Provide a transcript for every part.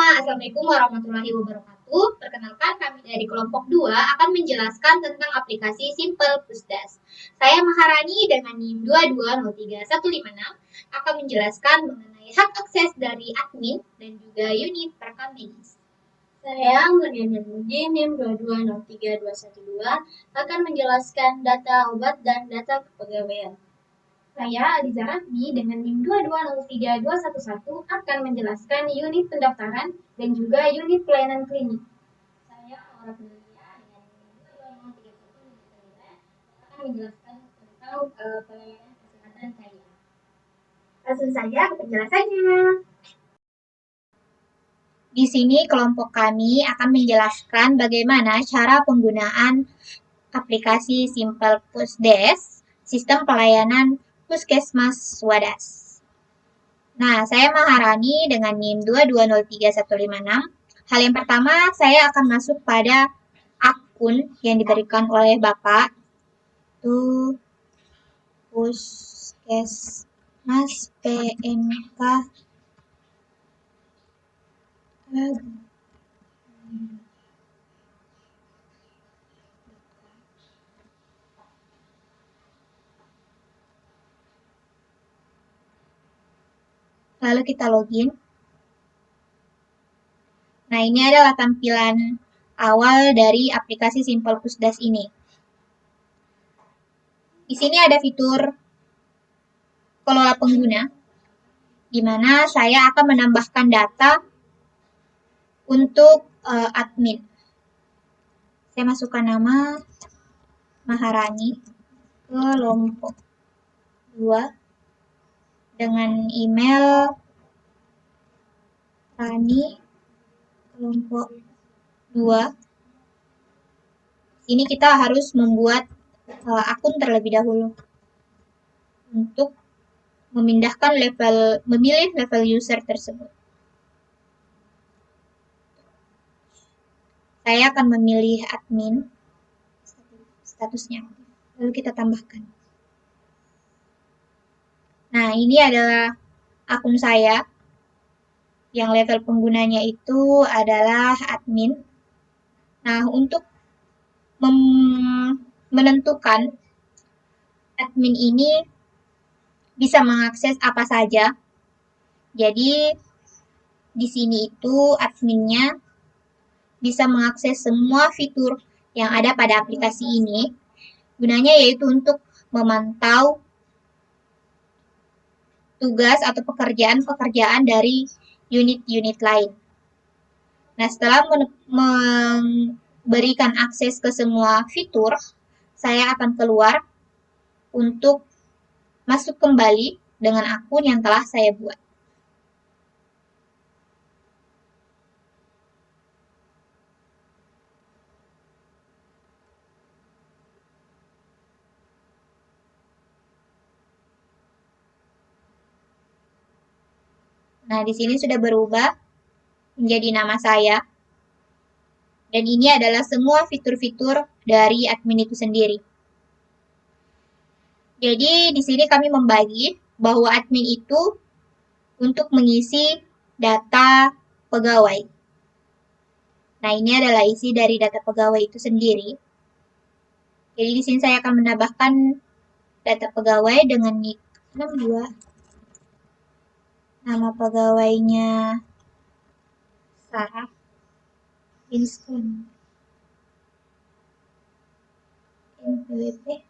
semua, Assalamualaikum warahmatullahi wabarakatuh. Perkenalkan, kami dari kelompok 2 akan menjelaskan tentang aplikasi Simple Pusdas. Saya Maharani dengan NIM 2203156 akan menjelaskan mengenai hak akses dari admin dan juga unit perekam medis. Saya Muriana Nudin, NIM 2203212 akan menjelaskan data obat dan data kepegawaian. Saya Aliza Rahmi dengan NIM 2203211 akan menjelaskan unit pendaftaran dan juga unit pelayanan klinik. Saya Aura Penelia dengan NIM 22031 akan menjelaskan tentang pelayanan kesehatan saya. Langsung saja ke penjelasannya. Di sini kelompok kami akan menjelaskan bagaimana cara penggunaan aplikasi Simple Pusdes, sistem pelayanan Puskesmas Wadas. Nah, saya Maharani dengan NIM 2203156. Hal yang pertama, saya akan masuk pada akun yang diberikan oleh Bapak. Itu Puskesmas PMK. Lalu kita login. Nah, ini adalah tampilan awal dari aplikasi Simple Pusdas ini. Di sini ada fitur kelola pengguna, di mana saya akan menambahkan data untuk admin. Saya masukkan nama Maharani, kelompok 2, dengan email Rani, kelompok 2. Ini kita harus membuat akun terlebih dahulu untuk memilih level user tersebut. Saya akan memilih admin, statusnya, lalu kita tambahkan. Nah, ini adalah akun saya, yang level penggunanya itu adalah admin. Nah, untuk menentukan admin ini bisa mengakses apa saja. Jadi, di sini itu adminnya bisa mengakses semua fitur yang ada pada aplikasi ini. Gunanya yaitu untuk memantau tugas atau pekerjaan-pekerjaan dari unit-unit lain. Nah, setelah memberikan akses ke semua fitur, saya akan keluar untuk masuk kembali dengan akun yang telah saya buat. Nah, di sini sudah berubah menjadi nama saya. Dan ini adalah semua fitur-fitur dari admin itu sendiri. Jadi, di sini kami membagi bahwa admin itu untuk mengisi data pegawai. Nah, ini adalah isi dari data pegawai itu sendiri. Jadi, di sini saya akan menambahkan data pegawai dengan nick 62. Nama pegawainya Sarah Winston, NPWP,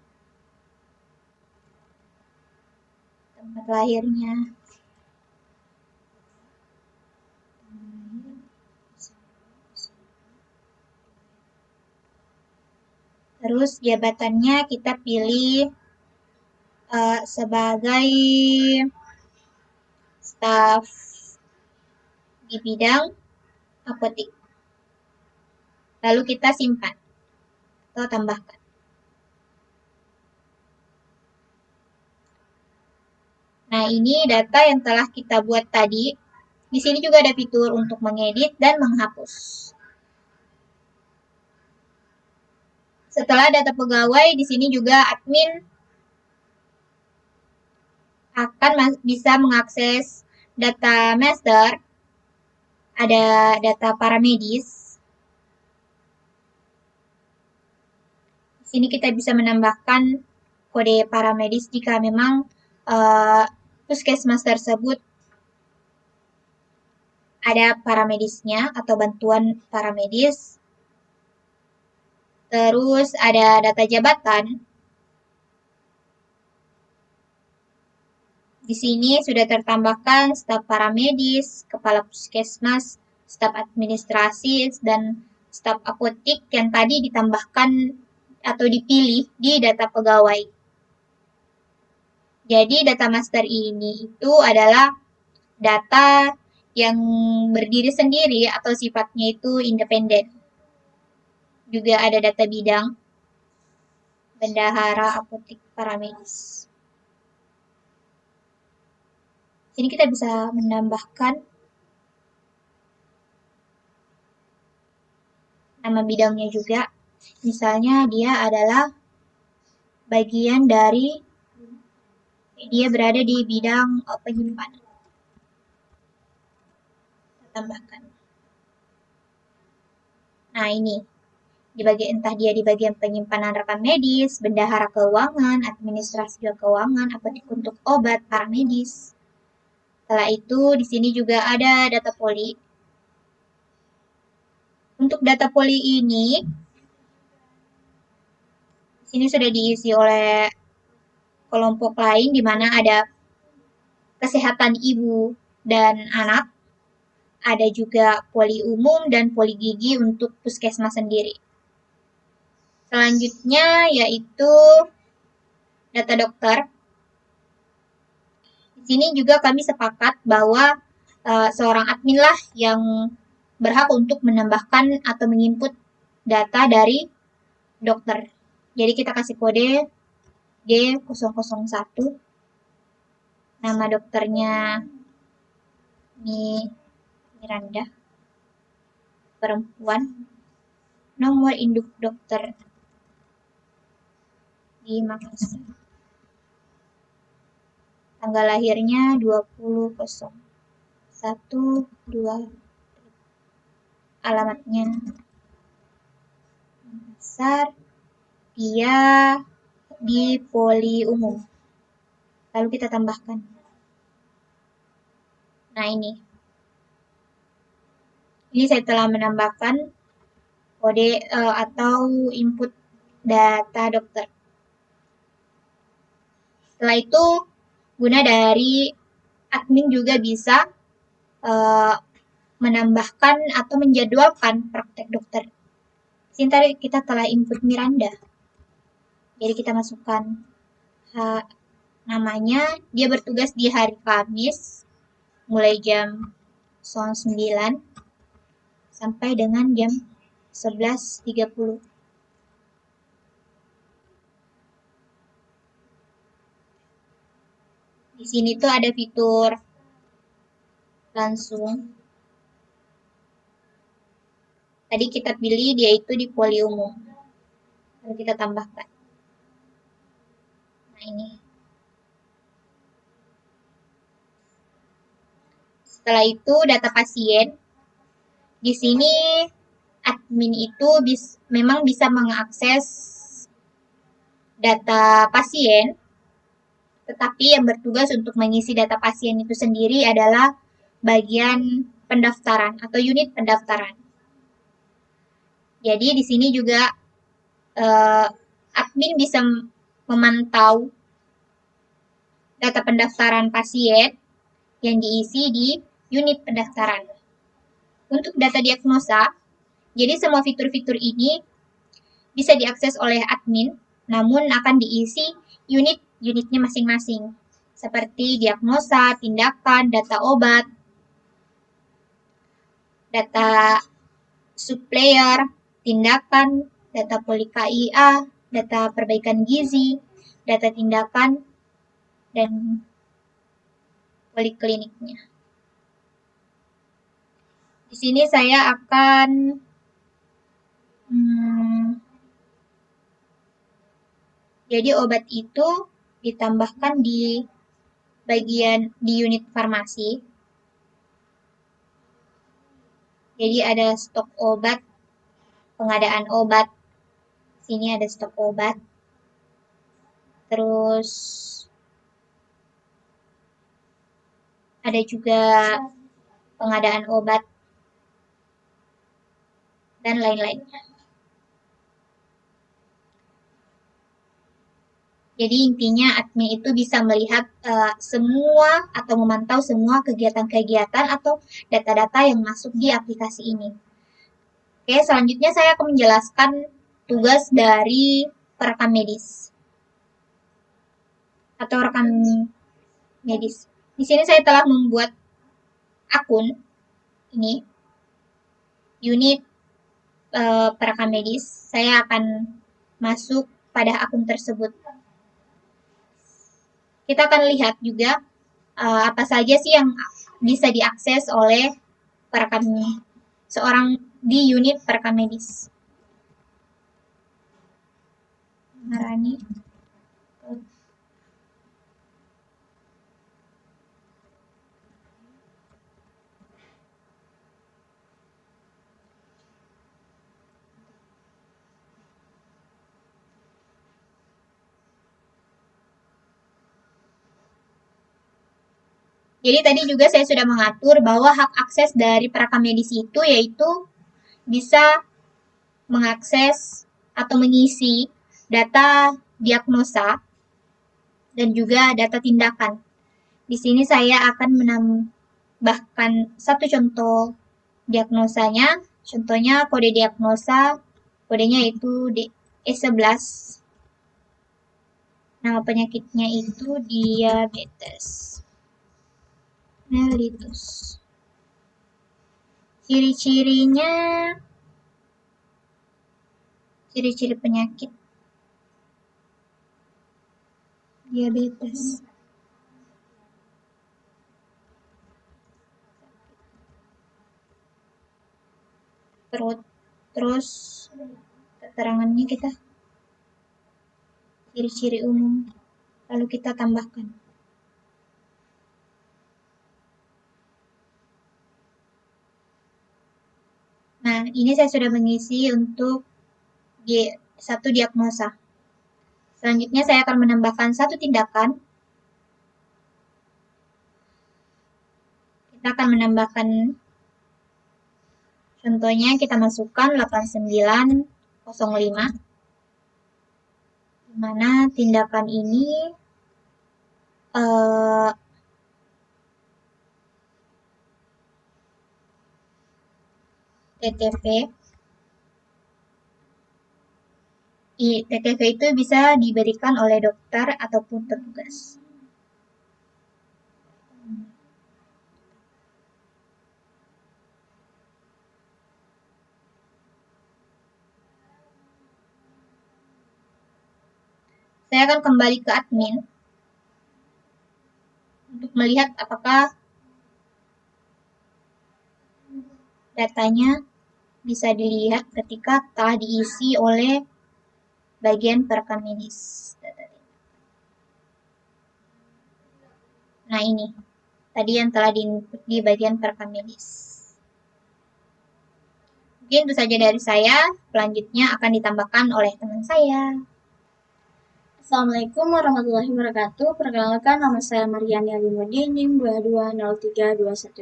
tempat lahirnya terus jabatannya kita pilih sebagai staf di bidang apotik. Lalu kita simpan atau tambahkan. Nah, ini data yang telah kita buat tadi. Di sini juga ada fitur untuk mengedit dan menghapus. Setelah data pegawai, di sini juga admin akan bisa mengakses data master ada data paramedis. Di sini kita bisa menambahkan kode paramedis jika memang puskesmas tersebut ada paramedisnya atau bantuan paramedis. Terus ada data jabatan. Di sini sudah tertambahkan staf paramedis, kepala puskesmas, staf administrasi, dan staf apotik yang tadi ditambahkan atau dipilih di data pegawai. Jadi data master ini itu adalah data yang berdiri sendiri atau sifatnya itu independen. Juga ada data bidang, bendahara, apotik, paramedis. Sini kita bisa menambahkan nama bidangnya juga. Misalnya dia adalah bagian dari, dia berada di bidang penyimpanan. Tambahkan. Nah ini, entah dia di bagian penyimpanan rekam medis, bendahara keuangan, administrasi keuangan, apotek untuk obat, paramedis. Setelah itu di sini juga ada data poli. Untuk data poli ini, sini sudah diisi oleh kelompok lain di mana ada kesehatan ibu dan anak, ada juga poli umum dan poli gigi untuk puskesmas sendiri. Selanjutnya yaitu data dokter. Di sini juga kami sepakat bahwa seorang admin lah yang berhak untuk menambahkan atau menginput data dari dokter. Jadi kita kasih kode D001. Nama dokternya Miranda, perempuan. Nomor induk dokter di Makassar. Tanggal lahirnya 20.01.2. Alamatnya Makassar. Dia di poli umum. Lalu kita tambahkan. Nah ini. Ini saya telah menambahkan kode atau input data dokter. Setelah itu, guna dari admin juga bisa menambahkan atau menjadwalkan praktek dokter. Sini tadi kita telah input Miranda. Jadi kita masukkan namanya, dia bertugas di hari Kamis, mulai jam 9 sampai dengan jam 11.30. Di sini tuh ada fitur langsung. Tadi kita pilih dia itu di poli umum. Lalu kita tambahkan. Nah ini. Setelah itu data pasien. Di sini admin itu memang bisa mengakses data pasien, tetapi yang bertugas untuk mengisi data pasien itu sendiri adalah bagian pendaftaran atau unit pendaftaran. Jadi di sini juga admin bisa memantau data pendaftaran pasien yang diisi di unit pendaftaran. Untuk data diagnosa, jadi semua fitur-fitur ini bisa diakses oleh admin, namun akan diisi unitnya masing-masing, seperti diagnosa, tindakan, data obat, data supplier, tindakan, data poli KIA, data perbaikan gizi, data tindakan, dan polikliniknya. Di sini saya akan jadi obat itu ditambahkan di bagian di unit farmasi. Jadi ada stok obat, pengadaan obat. Sini ada stok obat. Terus ada juga pengadaan obat dan lain-lain. Jadi intinya admin itu bisa melihat semua atau memantau semua kegiatan-kegiatan atau data-data yang masuk di aplikasi ini. Oke, selanjutnya saya akan menjelaskan tugas dari perekam medis atau rekan medis. Di sini saya telah membuat akun ini, unit perekam medis. Saya akan masuk pada akun tersebut. Kita akan lihat juga apa saja sih yang bisa diakses oleh perekam seorang di unit perekam medis. Marani. Jadi tadi juga saya sudah mengatur bahwa hak akses dari perekam medis itu yaitu bisa mengakses atau mengisi data diagnosa dan juga data tindakan. Di sini saya akan menambahkan satu contoh diagnosanya. Contohnya kode diagnosa, kodenya itu E11. Nama penyakitnya itu diabetes mellitus. Ciri-cirinya, ciri-ciri penyakit diabetes. Perut. Terus keterangannya kita ciri-ciri umum. Lalu kita tambahkan. Nah, ini saya sudah mengisi untuk satu diagnosa. Selanjutnya saya akan menambahkan satu tindakan. Kita akan menambahkan, contohnya kita masukkan 8905, di mana tindakan ini TTV. TTV itu bisa diberikan oleh dokter ataupun petugas. Saya akan kembali ke admin untuk melihat apakah datanya bisa dilihat ketika telah diisi oleh bagian perekam medis. Nah ini, tadi yang telah di-input di bagian perekam medis. Mungkin itu saja dari saya, selanjutnya akan ditambahkan oleh teman saya. Assalamualaikum warahmatullahi wabarakatuh. Perkenalkan, nama saya Mariani Alimudin, NIM 2203212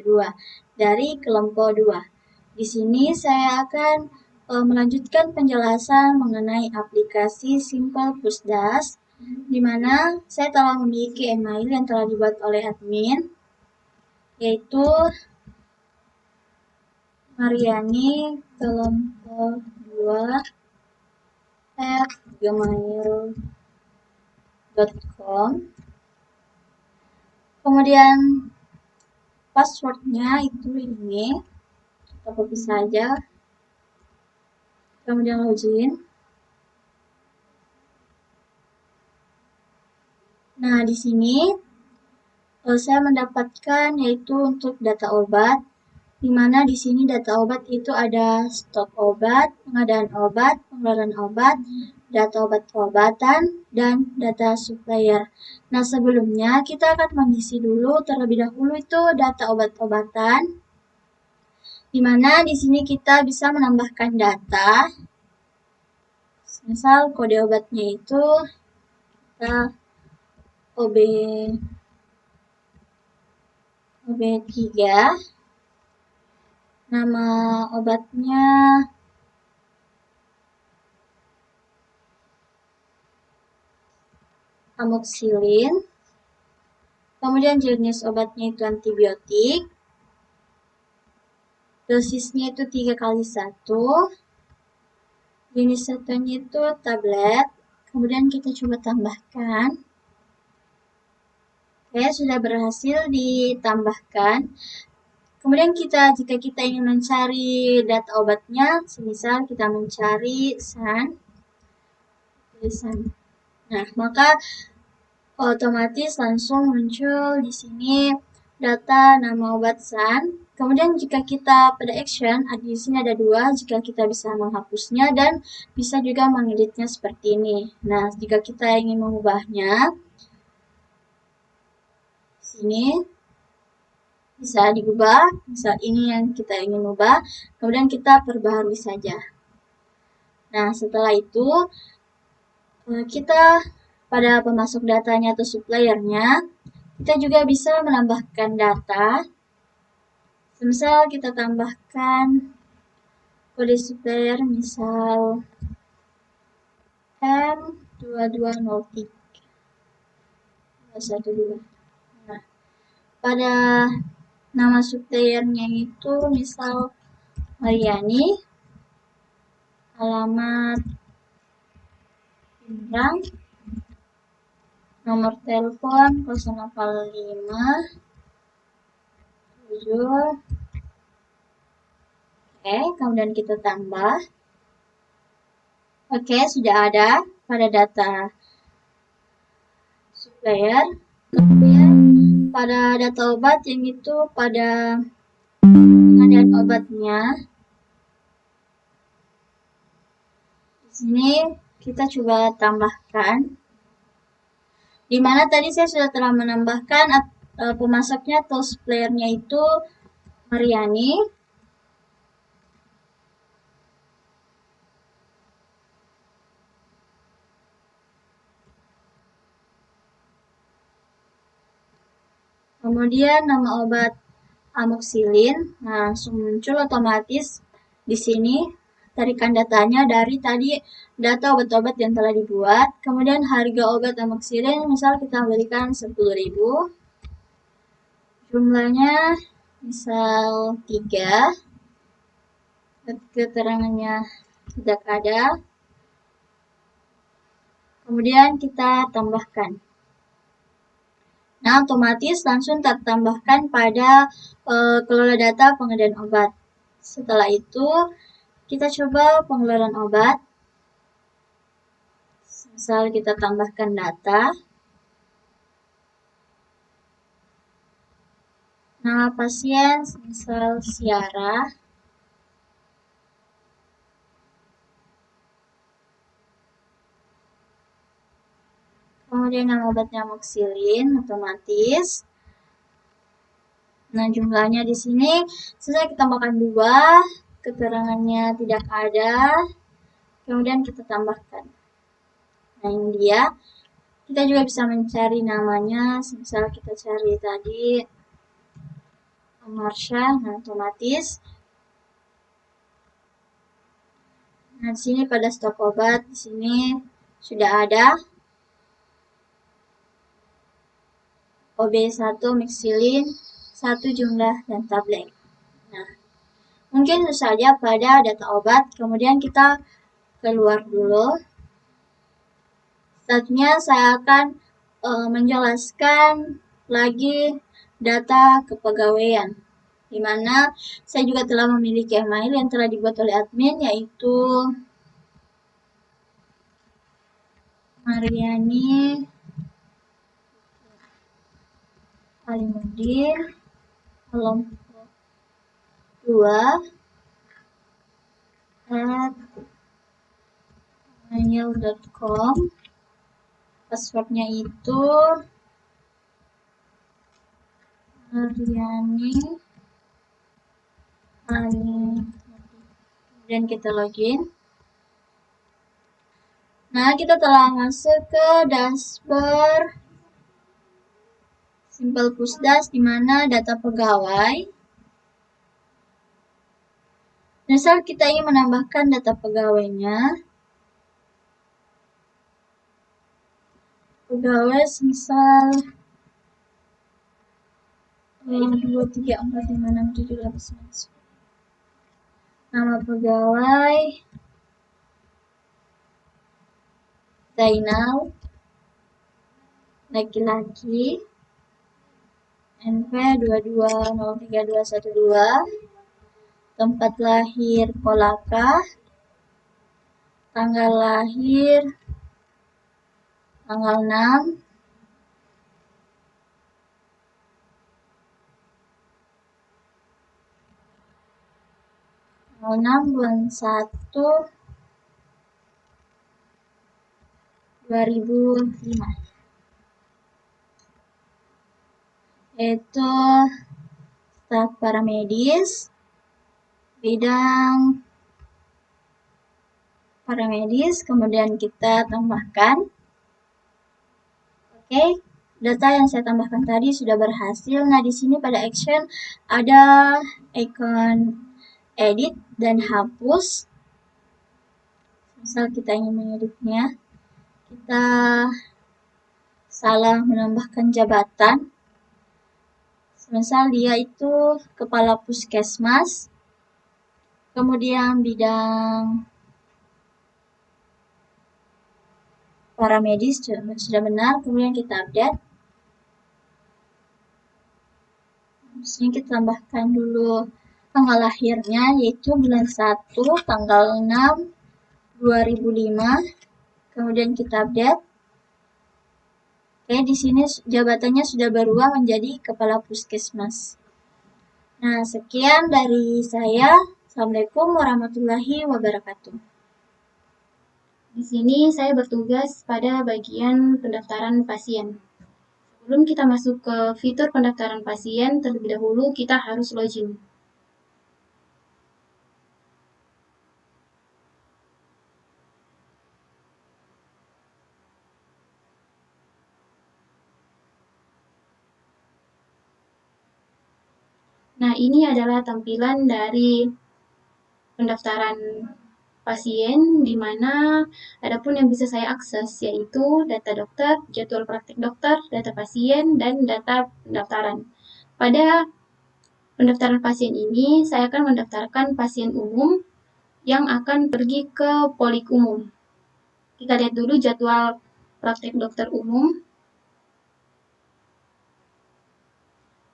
dari kelompok 2. Di sini saya akan melanjutkan penjelasan mengenai aplikasi Simple Pusdas, di mana saya telah memiliki email yang telah dibuat oleh admin, yaitu Mariani kelompok 2 @gmail.com. Kemudian passwordnya itu ini, kita copy saja. Kemudian login. Nah, di sini saya mendapatkan yaitu untuk data obat, di mana di sini data obat itu ada stok obat, pengadaan obat, pengeluaran obat, data obat-obatan, dan data supplier. Nah, sebelumnya kita akan mengisi dulu terlebih dahulu itu data obat-obatan. di mana di sini kita bisa menambahkan data. Misal kode obatnya itu kita OB3, nama obatnya amoxicillin, kemudian jenis obatnya itu antibiotik, dosisnya itu 3x1, jenis satunya itu tablet, kemudian kita coba tambahkan. Oke, sudah berhasil ditambahkan. Kemudian jika kita ingin mencari data obatnya, semisal kita mencari SAN, nah maka otomatis langsung muncul di sini data nama obat SAN. Kemudian jika kita pada action, di sini ada 2, jika kita bisa menghapusnya dan bisa juga mengeditnya seperti ini. Nah, jika kita ingin mengubahnya, sini bisa diubah, misal ini yang kita ingin ubah, kemudian kita perbaharui saja. Nah, setelah itu kita pada pemasok datanya atau suppliernya, kita juga bisa menambahkan data. Misal kita tambahkan kode supplier, misal M2203 Nah, pada nama suppliernya itu misal Mariani, alamat Pindrang, nomor telepon 085 7. Oke, kemudian kita tambah. Oke, sudah ada pada data supplier. Kemudian pada data obat yang itu pada pengadaan obatnya. Di sini kita coba tambahkan. Di mana tadi saya sudah telah menambahkan pemasoknya atau suppliernya itu Mariani. Kemudian nama obat amoxicillin, nah langsung muncul otomatis di sini tarikan datanya dari tadi data obat-obat yang telah dibuat. Kemudian harga obat amoxicillin misal kita berikan 10.000. Jumlahnya misal 3. Keterangannya tidak ada. Kemudian kita tambahkan. Nah, otomatis langsung tertambahkan pada kelola data pengadaan obat. Setelah itu, kita coba pengeluaran obat. Misal kita tambahkan data. Nama pasien, misal Siara. Kemudian nama obatnya amoxicillin, otomatis. Nah, jumlahnya di sini selesai kita tambahkan 2, keterangannya tidak ada. Kemudian kita tambahkan. Nah, ini dia. Kita juga bisa mencari namanya, misal kita cari tadi Marsha, nah otomatis. Nah, di sini pada stok obat di sini sudah ada OB1 amoxicillin, 1 jumlah dan tablet. Nah, mungkin itu saja pada data obat. Kemudian kita keluar dulu. Selanjutnya saya akan menjelaskan lagi data kepegawaian, di mana saya juga telah memiliki email yang telah dibuat oleh admin, yaitu Mariani Alimudin kelompok 2@mail.com. Passwordnya itu Mariani Kemudian kita login. Nah, kita telah masuk ke dashboard Simple Pusdas di mana data pegawai. Misal kita ingin menambahkan data pegawainya. Pegawai misal 2, 3, 4, 5, 6, 7, 8, 9, 10. Nama pegawai Zainal, laki-laki, NP 2203212, tempat lahir Kolaka, tanggal lahir tanggal 6 bulan 1 2005, yaitu staf paramedis, bidang paramedis, kemudian kita tambahkan. Oke, data yang saya tambahkan tadi sudah berhasil. Nah, di sini pada action ada icon edit dan hapus. Misal kita ingin mengeditnya, kita salah menambahkan jabatan. Misal dia itu kepala puskesmas, kemudian bidang paramedis sudah benar, kemudian kita update. Di sini kita tambahkan dulu tanggal lahirnya, yaitu bulan 1 tanggal 6 2005, kemudian kita update. Oke, di sini jabatannya sudah berubah menjadi kepala puskesmas. Nah, sekian dari saya. Assalamualaikum warahmatullahi wabarakatuh. Di sini saya bertugas pada bagian pendaftaran pasien. Sebelum kita masuk ke fitur pendaftaran pasien, terlebih dahulu kita harus login. Nah, ini adalah tampilan dari pendaftaran pasien, di mana adapun yang bisa saya akses yaitu data dokter, jadwal praktik dokter, data pasien, dan data pendaftaran. Pada pendaftaran pasien ini, saya akan mendaftarkan pasien umum yang akan pergi ke polik umum. Kita lihat dulu jadwal praktik dokter umum.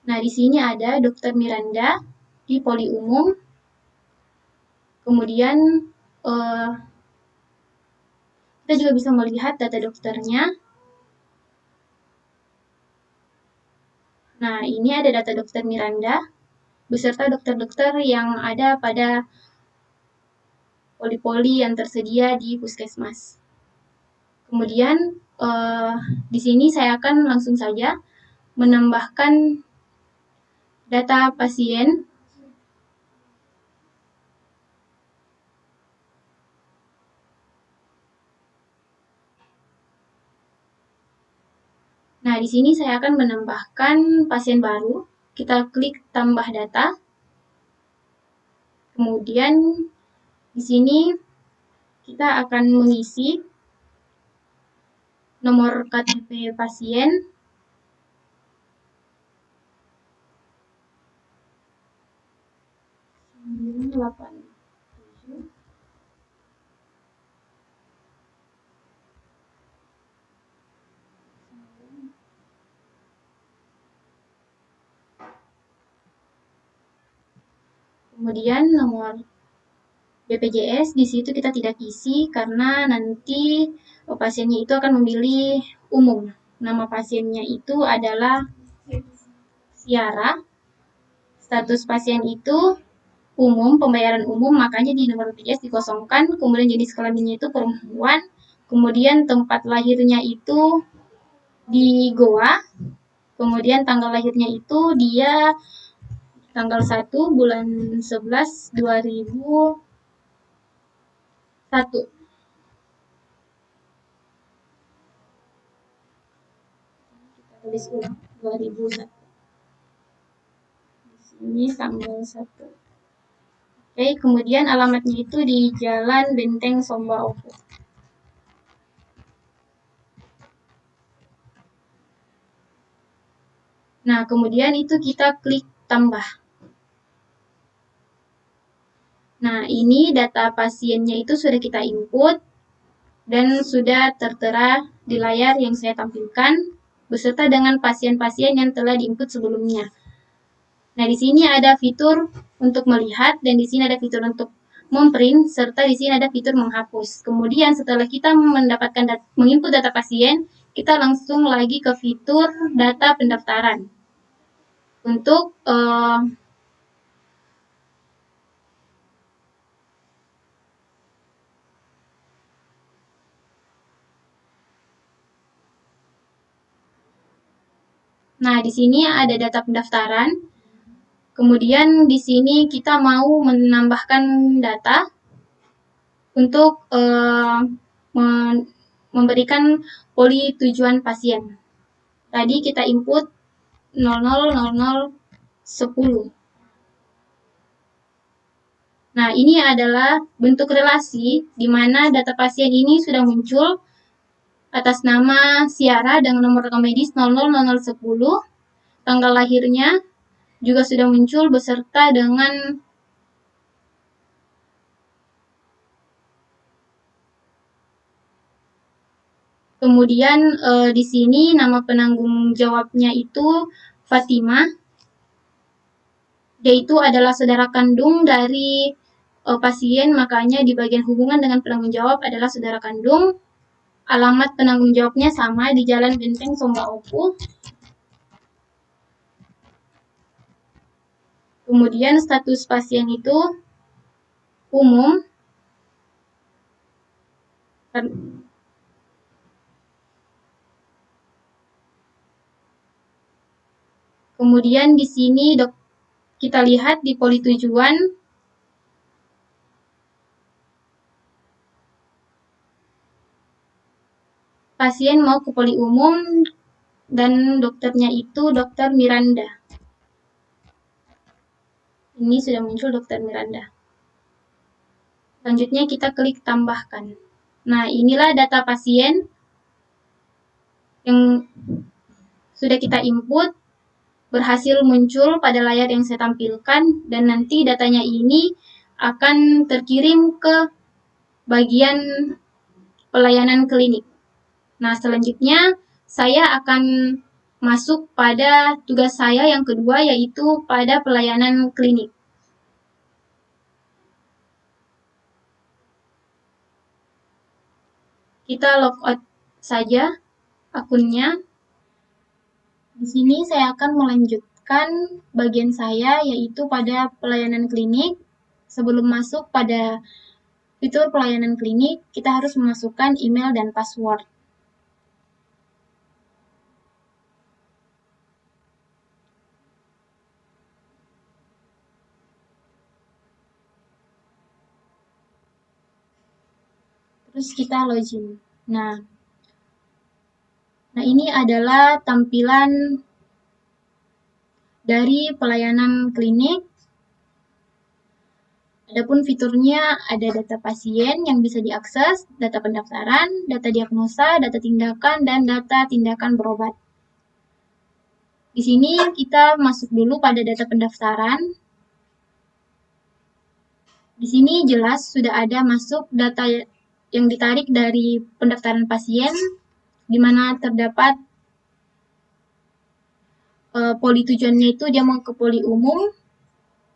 Nah, di sini ada Dr. Miranda di poli umum. Kemudian kita juga bisa melihat data dokternya. Nah, ini ada data Dr. Miranda beserta dokter-dokter yang ada pada poli-poli yang tersedia di puskesmas. Kemudian di sini saya akan langsung saja menambahkan data pasien. Nah, di sini saya akan menambahkan pasien baru. Kita klik tambah data. Kemudian di sini kita akan mengisi nomor KTP pasien, kemudian nomor BPJS. Di situ kita tidak isi karena nanti pasiennya itu akan memilih umum. Nama pasiennya itu adalah Tiara. Status pasien itu umum, pembayaran umum, makanya di nomor BPJS dikosongkan. Kemudian jenis kelaminnya itu perempuan. Kemudian tempat lahirnya itu di Goa. Kemudian tanggal lahirnya itu dia tanggal 1 bulan 11 2001. Kita tulis ulang 2001. Di sini tanggal 1. Oke, kemudian alamatnya itu di Jalan Benteng Somba Opo. Nah, kemudian itu kita klik tambah. Nah, ini data pasiennya itu sudah kita input dan sudah tertera di layar yang saya tampilkan beserta dengan pasien-pasien yang telah diinput sebelumnya. Nah, di sini ada fitur untuk melihat dan di sini ada fitur untuk memprint serta di sini ada fitur menghapus. Kemudian setelah kita mendapatkan menginput data pasien, kita langsung lagi ke fitur data pendaftaran. Untuk Nah, di sini ada data pendaftaran. Kemudian di sini kita mau menambahkan data untuk memberikan poli tujuan pasien. Tadi kita input 000010. Nah, ini adalah bentuk relasi di mana data pasien ini sudah muncul atas nama Siara dengan nomor rekam medis 000010. Tanggal lahirnya juga sudah muncul beserta dengan kemudian di sini nama penanggung jawabnya itu Fatimah. Dia itu adalah saudara kandung dari pasien, makanya di bagian hubungan dengan penanggung jawab adalah saudara kandung. Alamat penanggung jawabnya sama di Jalan Benteng Somba Opo. Kemudian status pasien itu umum. Kemudian di sini kita lihat di poli tujuan pasien mau ke poli umum dan dokternya itu Dr. Miranda. Ini sudah muncul Dr. Miranda. Selanjutnya kita klik tambahkan. Nah, inilah data pasien yang sudah kita input, berhasil muncul pada layar yang saya tampilkan, dan nanti datanya ini akan terkirim ke bagian pelayanan klinik. Nah, selanjutnya saya akan masuk pada tugas saya yang kedua, yaitu pada pelayanan klinik. Kita logout saja akunnya. Di sini saya akan melanjutkan bagian saya, yaitu pada pelayanan klinik. Sebelum masuk pada fitur pelayanan klinik, kita harus memasukkan email dan password. Terus kita login. Nah, ini adalah tampilan dari pelayanan klinik. Adapun fiturnya ada data pasien yang bisa diakses, data pendaftaran, data diagnosa, data tindakan, dan data tindakan berobat. Di sini kita masuk dulu pada data pendaftaran. Di sini jelas sudah ada masuk data yang ditarik dari pendaftaran pasien, di mana terdapat poli tujuannya itu dia mau ke poli umum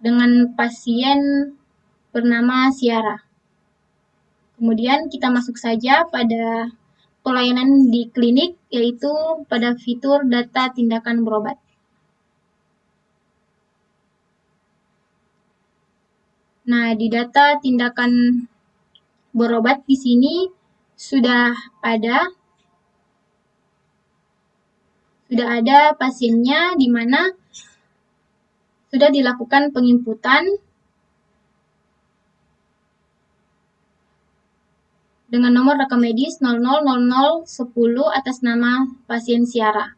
dengan pasien bernama Siara. Kemudian kita masuk saja pada pelayanan di klinik, yaitu pada fitur data tindakan berobat. Nah, di data tindakan berobat di sini sudah ada pasiennya, di mana sudah dilakukan penginputan dengan nomor rekam medis 000010 atas nama pasien Syara.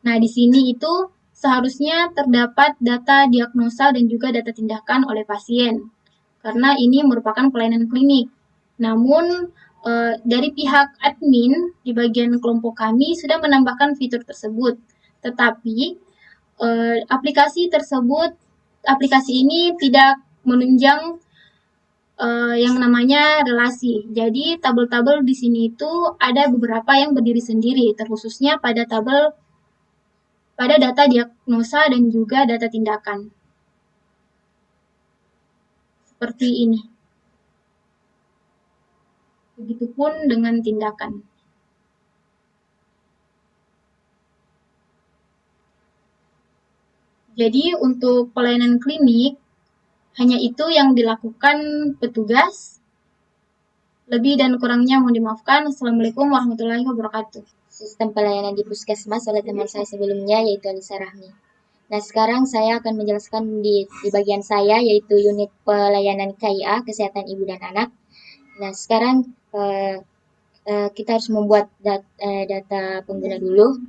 Nah, di sini itu seharusnya terdapat data diagnosa dan juga data tindakan oleh pasien, karena ini merupakan pelayanan klinik. Namun, dari pihak admin di bagian kelompok kami sudah menambahkan fitur tersebut, tetapi aplikasi ini tidak menunjang yang namanya relasi. Jadi tabel-tabel di sini itu ada beberapa yang berdiri sendiri, terkhususnya pada data diagnosa dan juga data tindakan. Seperti ini. Begitupun dengan tindakan. Jadi untuk pelayanan klinik, hanya itu yang dilakukan petugas. Lebih dan kurangnya mohon dimaafkan. Assalamualaikum warahmatullahi wabarakatuh. Sistem pelayanan di puskesmas oleh teman saya sebelumnya, yaitu Alisa Rahmi. Nah, sekarang saya akan menjelaskan di bagian saya, yaitu unit pelayanan KIA, Kesehatan Ibu dan Anak. Nah, sekarang kita harus membuat data pengguna dulu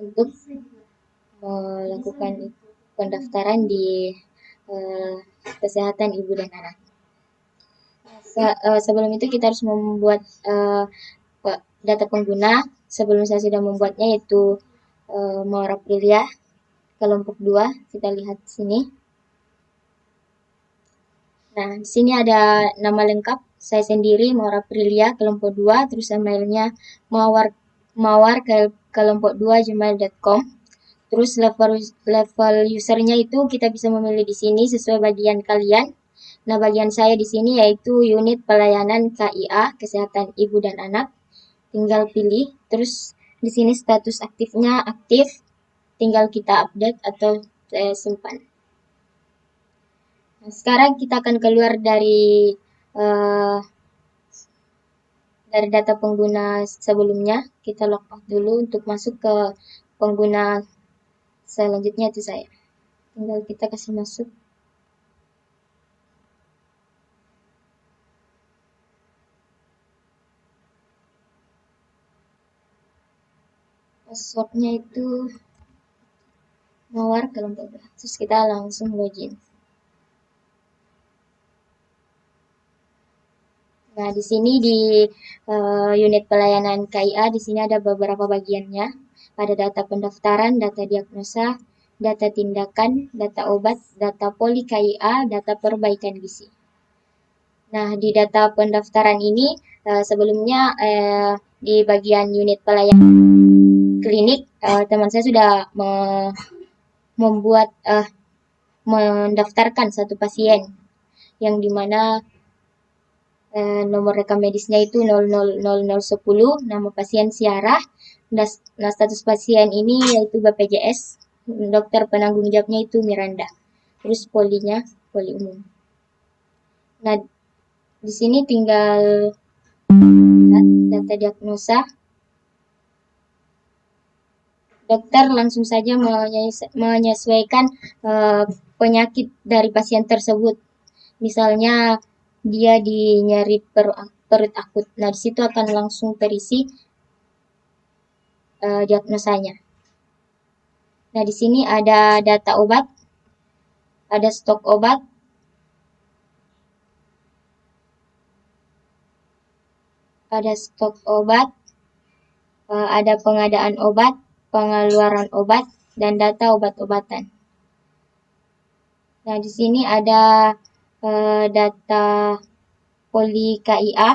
untuk melakukan pendaftaran di Kesehatan Ibu dan Anak. Sebelum itu kita harus membuat data pengguna. Sebelum saya sudah membuatnya, yaitu Mawar Aprilia kelompok 2, kita lihat sini. Nah, di sini ada nama lengkap saya sendiri, Mawar Aprilia kelompok 2, terus emailnya mawar kelompok 2 gmail.com. Terus level usernya itu kita bisa memilih di sini sesuai bagian kalian. Nah, bagian saya di sini yaitu unit pelayanan KIA, Kesehatan Ibu dan Anak. Tinggal pilih, terus di sini status aktifnya aktif, tinggal kita update atau simpan. Nah, sekarang kita akan keluar dari data pengguna sebelumnya. Kita log out dulu untuk masuk ke pengguna selanjutnya, itu saya. Tinggal kita kasih masuk. Passwordnya itu Mawar kelompok 2. Terus kita langsung login. Nah, di sini di unit pelayanan KIA, di sini ada beberapa bagiannya. Ada data pendaftaran, data diagnosa, data tindakan, data obat, data poli KIA, data perbaikan gizi. Nah, di data pendaftaran ini sebelumnya di bagian unit pelayanan klinik, teman saya sudah mendaftarkan satu pasien yang dimana nomor rekam medisnya itu 000010, nama pasien Syara. Nah, status pasien ini yaitu BPJS, dokter penanggung jawabnya itu Miranda. Terus polinya poli umum. Nah, di sini tinggal data diagnosa. Dokter langsung saja menyesuaikan penyakit dari pasien tersebut. Misalnya dia nyeri perut akut. Nah, di situ akan langsung terisi diagnosanya. Nah, di sini ada data obat, ada stok obat, ada pengadaan obat, pengeluaran obat, dan data obat-obatan. Nah, di sini ada data poli KIA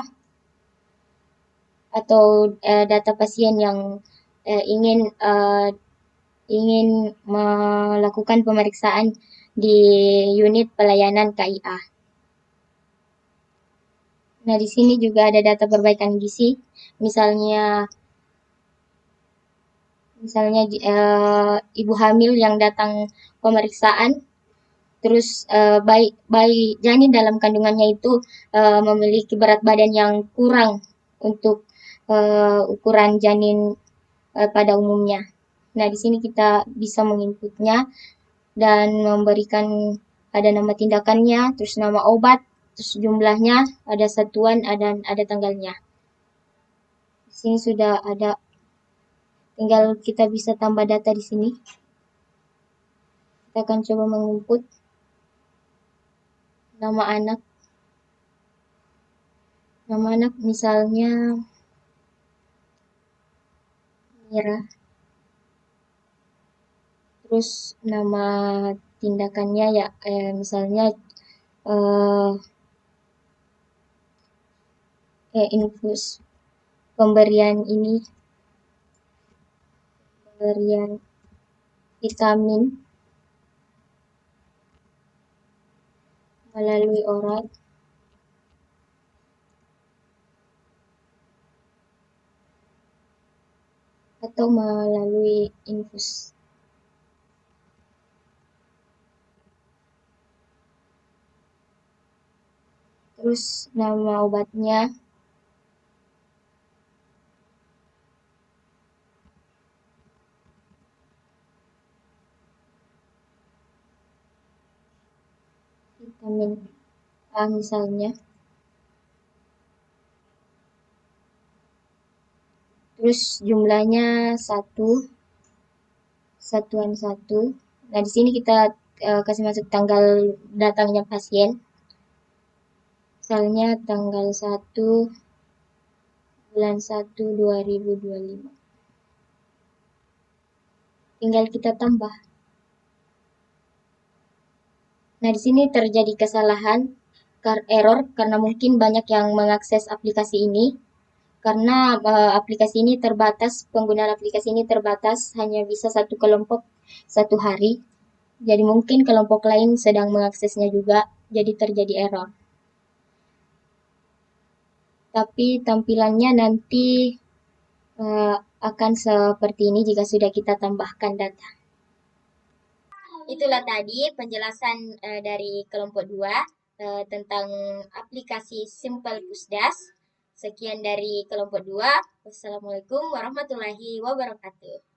atau data pasien yang ingin melakukan pemeriksaan di unit pelayanan KIA. Nah, di sini juga ada data perbaikan gizi, misalnya ibu hamil yang datang pemeriksaan, terus bayi janin dalam kandungannya itu memiliki berat badan yang kurang untuk ukuran janin pada umumnya. Nah, di sini kita bisa menginputnya dan memberikan ada nama tindakannya, terus nama obat, terus jumlahnya, ada satuan, ada tanggalnya. Di sini sudah ada, tinggal kita bisa tambah data di sini. Kita akan coba menginput nama anak. Nama anak misalnya Mira. Terus nama tindakannya ya misalnya eh, infus pemberian pemberian vitamin melalui oral atau melalui infus. Terus nama obatnya vitamin A misalnya. Terus jumlahnya satuan 1. Nah, di sini kita kasih masuk tanggal datangnya pasien. Misalnya tanggal 1 bulan 1 2025. Tinggal kita tambah. Nah, di sini terjadi kesalahan, error, karena mungkin banyak yang mengakses aplikasi ini. Karena aplikasi ini terbatas, penggunaan aplikasi ini terbatas, hanya bisa satu kelompok satu hari. Jadi mungkin kelompok lain sedang mengaksesnya juga, jadi terjadi error. Tapi tampilannya nanti akan seperti ini jika sudah kita tambahkan data. Itulah tadi penjelasan dari kelompok 2 tentang aplikasi Simple Pusdas. Sekian dari kelompok 2. Wassalamualaikum warahmatullahi wabarakatuh.